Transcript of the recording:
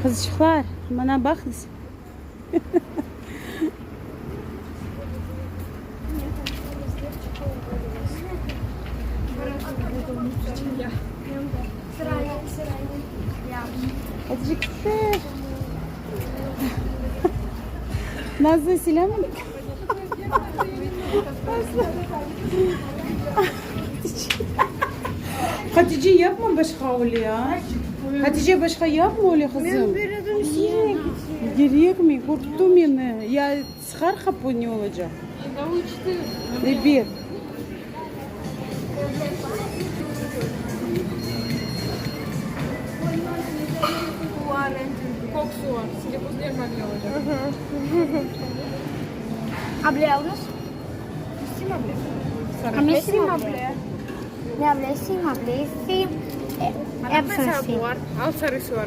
Kızcıklar bana bakın. Hatice. Nazlı selam. Hatice yapma başka öyle ya. Hatice başka yapma öyle kızım. Ben bir adım şeye gideceğim. Gerek mi? Korktum yani. Ya çıkar kapı ne olacak? Ne bir? Kokusu var. Silikoz elmanı olacak. Abla alır. Messi mi abla? Ne abla? Sim abla. Sim. Mesela bu var. Al sarısı var.